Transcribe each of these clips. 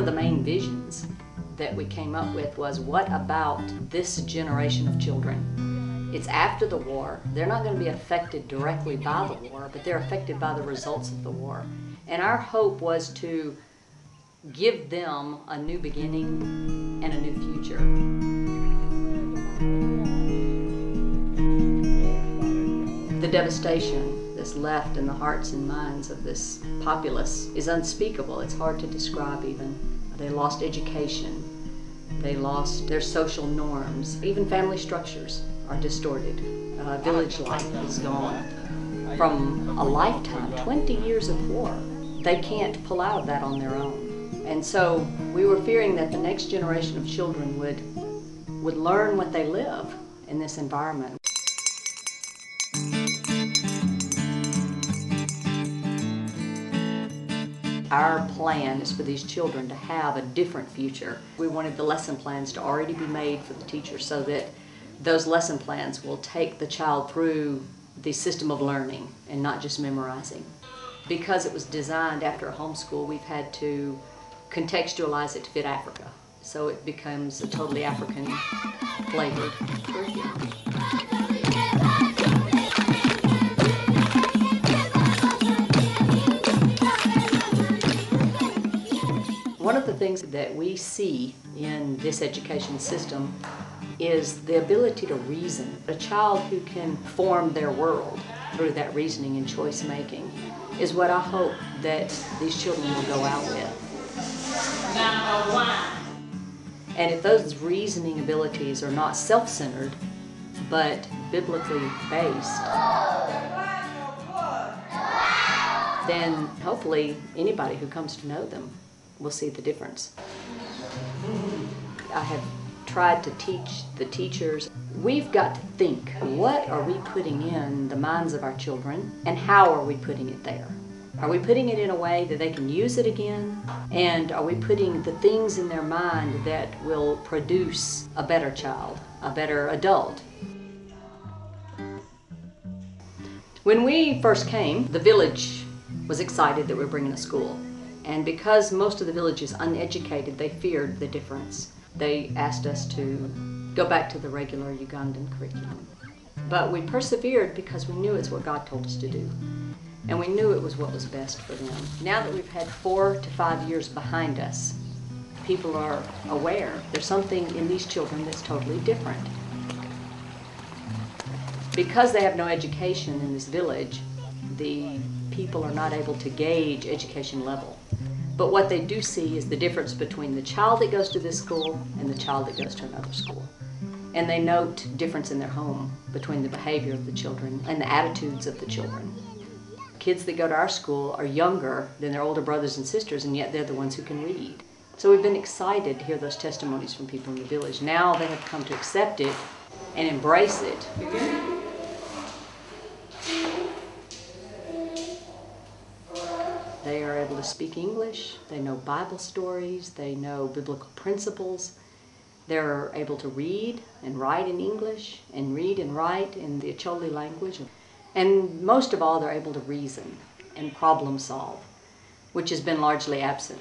the main visions that we came up with was, what about this generation of children? It's after the war. They're not going to be affected directly by the war, but they're affected by the results of the war. And our hope was to give them a new beginning and a new future. The devastation that's left in the hearts and minds of this populace is unspeakable. It's hard to describe even. They lost education. They lost their social norms. Even family structures are distorted. Village life is gone. From a lifetime, 20 years of war, they can't pull out of that on their own. And so we were fearing that the next generation of children would learn what they live in this environment. Our plan is for these children to have a different future. We wanted the lesson plans to already be made for the teachers so that those lesson plans will take the child through the system of learning and not just memorizing. Because it was designed after a homeschool, we've had to contextualize it to fit Africa. So it becomes a totally African flavored curriculum. One of the things that we see in this education system is the ability to reason. A child who can form their world through that reasoning and choice making is what I hope that these children will go out with. Number one. And if those reasoning abilities are not self-centered, but biblically based, then hopefully anybody who comes to know them will see the difference. I have tried to teach the teachers, we've got to think, what are we putting in the minds of our children and how are we putting it there? Are we putting it in a way that they can use it again? And are we putting the things in their mind that will produce a better child, a better adult? When we first came, the village was excited that we were bringing a school. And because most of the village is uneducated, they feared the difference. They asked us to go back to the regular Ugandan curriculum. But we persevered because we knew it's what God told us to do. And we knew it was what was best for them. Now that we've had 4 to 5 years behind us, people are aware there's something in these children that's totally different. Because they have no education in this village, the people are not able to gauge education level. But what they do see is the difference between the child that goes to this school and the child that goes to another school. And they note difference in their home between the behavior of the children and the attitudes of the children. Kids that go to our school are younger than their older brothers and sisters, and yet they're the ones who can read. So we've been excited to hear those testimonies from people in the village. Now they have come to accept it and embrace it. They are able to speak English, they know Bible stories, they know biblical principles. They're able to read and write in English and read and write in the Acholi language. And most of all, they're able to reason and problem solve, which has been largely absent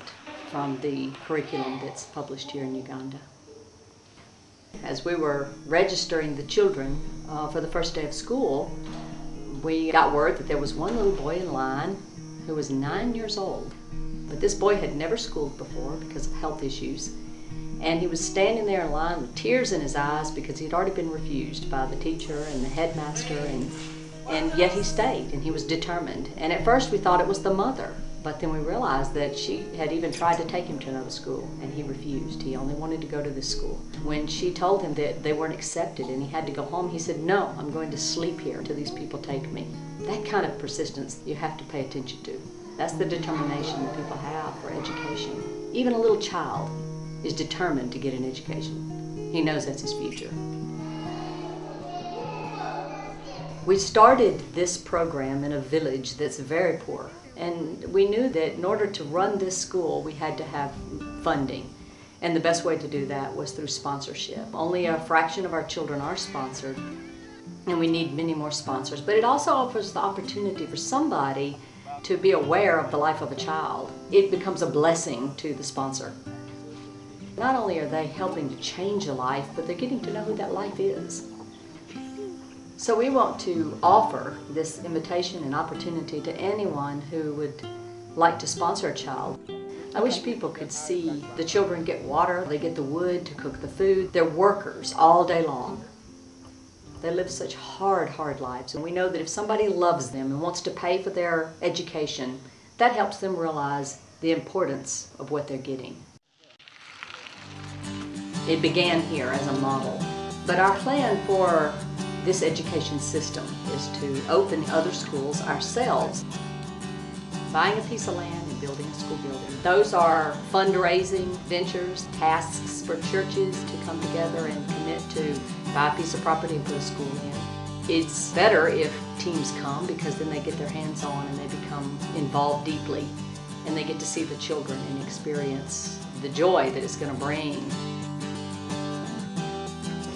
from the curriculum that's published here in Uganda. As we were registering the children for the first day of school, we got word that there was one little boy in line who was 9 years old. But this boy had never schooled before because of health issues. And he was standing there in line with tears in his eyes because he'd already been refused by the teacher and the headmaster, and yet he stayed and he was determined. And at first we thought it was the mother, but then we realized that she had even tried to take him to another school and he refused. He only wanted to go to this school. When she told him that they weren't accepted and he had to go home, he said, "No, I'm going to sleep here until these people take me." That kind of persistence you have to pay attention to. That's the determination that people have for education. Even a little child is determined to get an education. He knows that's his future. We started this program in a village that's very poor, and we knew that in order to run this school we had to have funding, and the best way to do that was through sponsorship. Only a fraction of our children are sponsored, and we need many more sponsors, but it also offers the opportunity for somebody to be aware of the life of a child. It becomes a blessing to the sponsor. Not only are they helping to change a life, but they're getting to know who that life is. So we want to offer this invitation and opportunity to anyone who would like to sponsor a child. I wish people could see the children get water, they get the wood to cook the food. They're workers all day long. They live such hard lives, and we know that if somebody loves them and wants to pay for their education, that helps them realize the importance of what they're getting. It began here as a model, but our plan for this education system is to open other schools ourselves. Buying a piece of land and building a school building. Those are fundraising ventures, tasks for churches to come together and commit to buy a piece of property and put a school in. It's better if teams come because then they get their hands on and they become involved deeply and they get to see the children and experience the joy that it's going to bring.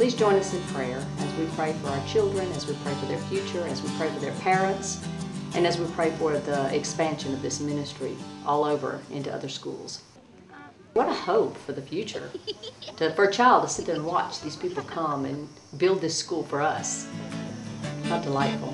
Please join us in prayer as we pray for our children, as we pray for their future, as we pray for their parents, and as we pray for the expansion of this ministry all over into other schools. What a hope for the future, for a child to sit there and watch these people come and build this school for us. How delightful.